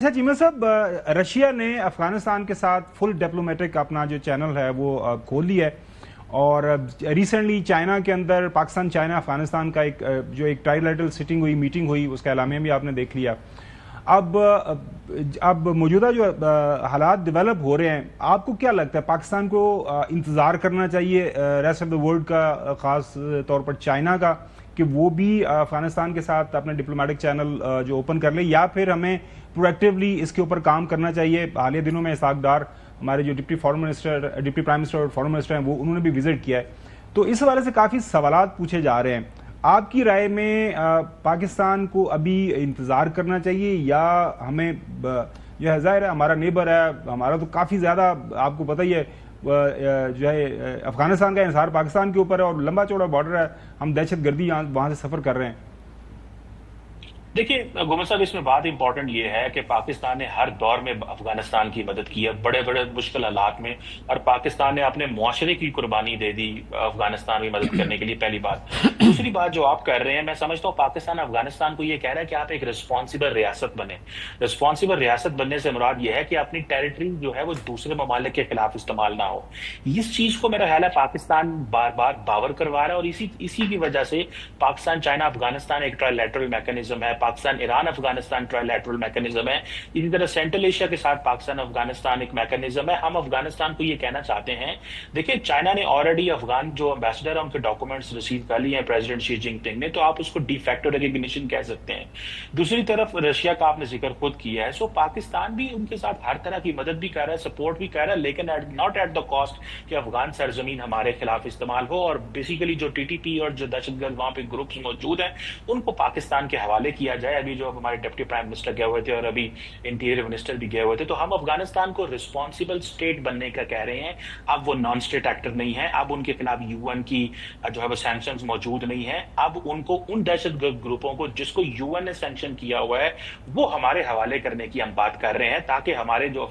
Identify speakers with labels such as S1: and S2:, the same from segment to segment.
S1: अच्छा चीमा साहब, रशिया ने अफगानिस्तान के साथ फुल डिप्लोमेटिक अपना जो चैनल है वो खोल लिया है और रिसेंटली चाइना के अंदर पाकिस्तान चाइना अफगानिस्तान का एक ट्राइलैटरल सिटिंग हुई, मीटिंग हुई, उसका एलामिया भी आपने देख लिया। अब मौजूदा जो हालात डेवलप हो रहे हैं, आपको क्या लगता है पाकिस्तान को इंतज़ार करना चाहिए रेस्ट ऑफ द वर्ल्ड का, ख़ास तौर पर चाइना का, कि वो भी अफगानिस्तान के साथ अपना डिप्लोमेटिक चैनल जो ओपन कर ले, या फिर हमें प्रोएक्टिवली इसके ऊपर काम करना चाहिए? हालिया दिनों में इसाक डार, हमारे जो डिप्टी प्राइम मिनिस्टर और फॉरेन मिनिस्टर हैं, वो उन्होंने भी विजिट किया है। तो इस हवाले से काफ़ी सवालात पूछे जा रहे हैं। आपकी राय में पाकिस्तान को अभी इंतज़ार करना चाहिए या हमें जो है, ज़ाहिर है हमारा नेबर है, हमारा तो काफ़ी ज़्यादा आपको पता ही है जो है अफगानिस्तान का इंसार पाकिस्तान के ऊपर है और लंबा चौड़ा बॉर्डर है, हम दहशत गर्दी वहाँ से सफ़र कर रहे हैं।
S2: देखिए गोमर साहब, इसमें बात इंपॉर्टेंट ये है कि पाकिस्तान ने हर दौर में अफगानिस्तान की मदद की है, बड़े बड़े मुश्किल हालात में, और पाकिस्तान ने अपने मुआशरे की कुर्बानी दे दी अफगानिस्तान की मदद करने के लिए। पहली बात। दूसरी बात जो आप कर रहे हैं, मैं समझता हूँ पाकिस्तान अफगानिस्तान को ये कह रहा है कि आप एक रिस्पॉन्सिबल रियासत बने। रिस्पॉन्सिबल रियासत बनने से मुराद ये है कि अपनी टेरिटरी जो है वो दूसरे ममालिक के खिलाफ इस्तेमाल ना हो। इस चीज को मेरा ख्याल है पाकिस्तान बार बार बावर करवा रहा है, और इसी की वजह से पाकिस्तान चाइना अफगानिस्तान एक ट्राइलैटरल मैकेनिज्म है, Pakistan Iran Afghanistan trilateral mechanism है, इसी तरह सेंट्रल एशिया के साथ पाकिस्तान अफगानिस्तान एक मैकेनिज्म है। हम अफगानिस्तान को ये कहना चाहते हैं, देखिए चाइना ने ऑलरेडी अफगान जो एम्बेसडर है उनके डॉक्यूमेंट्स रिसीव कर लिए हैं प्रेसिडेंट शी जिनपिंग ने, तो आप उसको डी फैक्टो रिकॉग्निशन कह सकते हैं। दूसरी तरफ रशिया का आपने जिक्र खुद किया है, सो पाकिस्तान भी उनके साथ हर तरह की मदद भी कर रहा है, सपोर्ट भी कर रहा है, लेकिन नॉट एट द कॉस्ट कि अफगान सरजमीन हमारे खिलाफ इस्तेमाल हो। और बेसिकली जो टीटीपी और जो दहशतगर्द वहां पे ग्रुप्स मौजूद हैं उनको पाकिस्तान के हवाले किया जाए। अभी जो हमारे डिप्टी प्राइम मिनिस्टर गए हुए थे और अभी इंटीरियर मिनिस्टर भी गए हुए थे, तो हम अफगानिस्तान को रिस्पॉन्सिबल स्टेट बनने का कह रहे हैं। अब वो नॉन स्टेट एक्टर नहीं है, अब उनके खिलाफ यूएन की जो है वो सैंक्शंस मौजूद नहीं है। अब उनको उन दहशतगर्द ग्रुपों को जिसको यूएन ने सैंक्शन किया हुआ है वो हमारे हवाले करने की हम बात कर रहे हैं, ताकि हमारे जो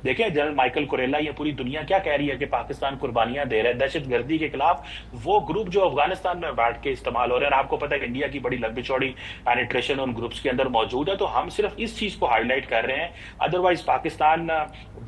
S2: देखें जनरल माइकल कुरेला, ये पूरी दुनिया क्या कह रही है कि पाकिस्तान कुर्बानियां दे रहा है दहशतगर्दी के खिलाफ, वो ग्रुप जो अफगानिस्तान में बैठ के इस्तेमाल हो रहे हैं। आपको पता है इंडिया की बड़ी लंबी चौड़ी पेनिट्रेशन उन ग्रुप्स के अंदर मौजूद है, तो हम सिर्फ इस चीज को हाईलाइट कर रहे हैं। अदरवाइज पाकिस्तान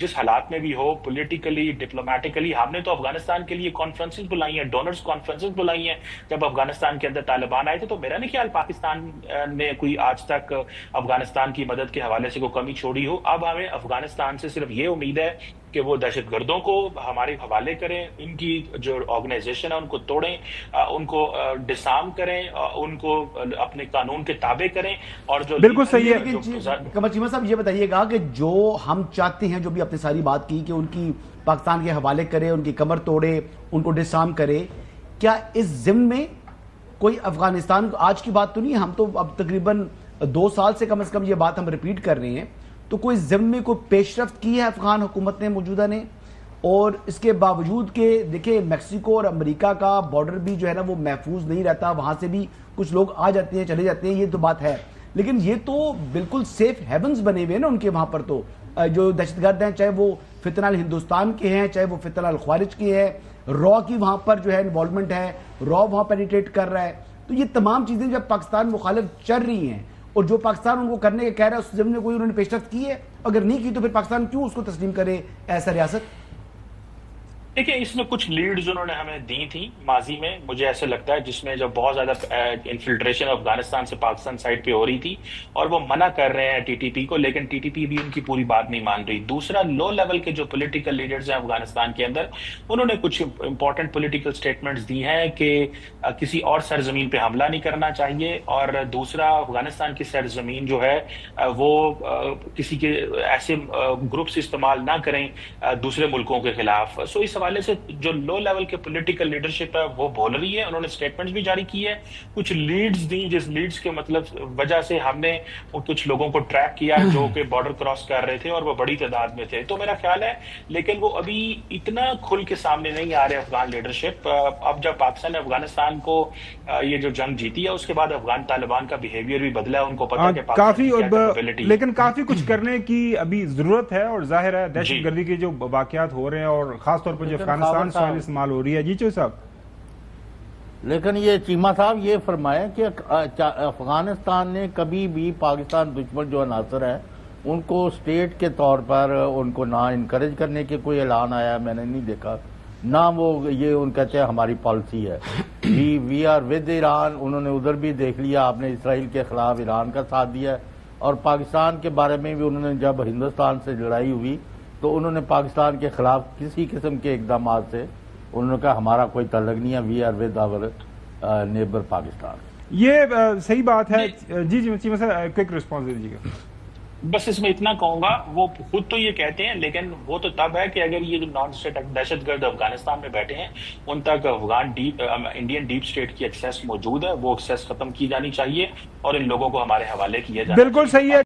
S2: जिस हालात में भी हो, पॉलिटिकली डिप्लोमेटिकली, हमने तो अफगानिस्तान के लिए कॉन्फ्रेंसेस बुलाई हैं, डोनर्स कॉन्फ्रेंसेस बुलाई हैं। जब अफगानिस्तान के अंदर तालिबान आए थे तो मेरा नहीं ख्याल पाकिस्तान ने कोई आज तक अफगानिस्तान की मदद के हवाले से कोई कमी छोड़ी हो। अब हमें अफगानिस्तान से सिर्फ ये उम्मीद है कि वो दहशतगर्दों को हमारे हवाले करें, इनकी जो ऑर्गेनाइजेशन है उनको तोड़ें, उनको डिसार्म करें, उनको अपने कानून के ताबे करें। और जो
S1: बिल्कुल सही है।
S3: कमर चीमा साहब, ये बताइएगा कि जो हम चाहते हैं, जो भी आपने सारी बात की कि उनकी पाकिस्तान के हवाले करे, उनकी कमर तोड़े, उनको डिसार्म करे, क्या इस जिम्न में कोई अफगानिस्तान, आज की बात तो नहीं, हम तो अब तकरीबन 2 साल से कम ये बात हम रिपीट कर रहे हैं, तो कोई जिम्न में कोई पेशरफ्त की है अफगान हुकूमत ने मौजूदा ने? और इसके बावजूद के देखिए मैक्सिको और अमेरिका का बॉर्डर भी जो है ना वो महफूज नहीं रहता, वहां से भी कुछ लोग आ जाते हैं चले जाते हैं, ये तो बात है, लेकिन ये तो बिल्कुल सेफ हेवंस बने हुए हैं ना उनके वहां पर। तो जो दहशतगर्द हैं, चाहे वो फितनल हिंदुस्तान के हैं, चाहे वो फितनल ख्वारिज के हैं, रॉ की वहां पर जो है इन्वॉल्वमेंट है, रॉ वहां पेनिट्रेट कर रहा है, तो ये तमाम चीजें जब पाकिस्तान मुखालिफ चल रही हैं और जो पाकिस्तान उनको करने के कह रहा है उस जमीन में कोई उन्होंने पेशरफ्त की है? अगर नहीं की तो फिर पाकिस्तान क्यों उसको तस्लीम करे ऐसा रियासत?
S2: देखिए इसमें कुछ लीड्स उन्होंने हमें दी थी माजी में, मुझे ऐसा लगता है, जिसमें जब बहुत ज्यादा इन्फिल्ट्रेशन अफगानिस्तान से पाकिस्तान साइड पे हो रही थी और वो मना कर रहे हैं टीटीपी को, लेकिन टीटीपी भी उनकी पूरी बात नहीं मान रही। दूसरा, लो लेवल के जो पॉलिटिकल लीडर्स हैं अफगानिस्तान के अंदर, उन्होंने कुछ इंपॉर्टेंट पॉलिटिकल स्टेटमेंट्स दी हैं कि किसी और सरजमीन पे हमला नहीं करना चाहिए, और दूसरा अफगानिस्तान की सरजमीन जो है वो किसी के ऐसे ग्रुप्स इस्तेमाल ना करें दूसरे मुल्कों के खिलाफ। सो इस हवाले से जो लो लेवल के पॉलिटिकल लीडरशिप है वो बोल रही है, उन्होंने स्टेटमेंट्स भी जारी की है, कुछ लीड्स दी, जिस लीड्स के मतलब वजह से हमने कुछ लोगों को ट्रैक किया जो कि बॉर्डर क्रॉस कर रहे थे और वो बड़ी तादाद में थे। तो मेरा ख्याल है, लेकिन वो अभी इतना खुल के सामने नहीं आ रहे अफगान लीडरशिप। अब जब पाकिस्तान ने अफगानिस्तान को ये जो जंग जीती है उसके बाद अफगान तालिबान का बिहेवियर भी बदला है, उनको पता है
S1: काफी, लेकिन काफी कुछ करने की अभी जरूरत है, और जाहिर है दहशतगर्दी के जो वाकयात हो रहे हैं और खासतौर पर जो अफगानिस्तान से इस्तेमाल हो रही है। जी चो साहब,
S4: लेकिन ये चीमा साहब ये फरमाए कि अफगानिस्तान ने कभी भी पाकिस्तान दुश्मन जो अनासर है ان کو اسٹیٹ کے طور پر ان کو نہ انکریج کرنے کے کوئی اعلان آیا میں نے نہیں دیکھا، نہ وہ یہ ان کہتے ہیں ہماری پالیسی ہے وی آر ود ایران. انہوں نے ادھر بھی دیکھ لیا، آپ نے اسرائیل کے خلاف ایران کا ساتھ دیا، اور پاکستان کے بارے میں بھی انہوں نے جب ہندوستان سے لڑائی ہوئی تو انہوں نے پاکستان کے خلاف کسی قسم کے اقدامات سے انہوں نے کہا ہمارا کوئی تعلق نہیں ہے، we are with our neighbour Pakistan.
S1: یہ صحیح بات ہے. جی جی چیمہ صاحب کوئک رسپانس دے دیجیے گا.
S2: بس اس میں اتنا کہوں گا، وہ خود تو یہ کہتے ہیں، لیکن وہ تو تب ہے کہ اگر یہ جو نان اسٹیٹ دہشت گرد افغانستان میں بیٹھے ہیں ان تک انڈین ڈیپ اسٹیٹ کی ایکسیس موجود ہے، وہ ایکسیس ختم کی جانی چاہیے اور ان لوگوں کو ہمارے حوالے کیا جانا
S1: بالکل صحیح ہے.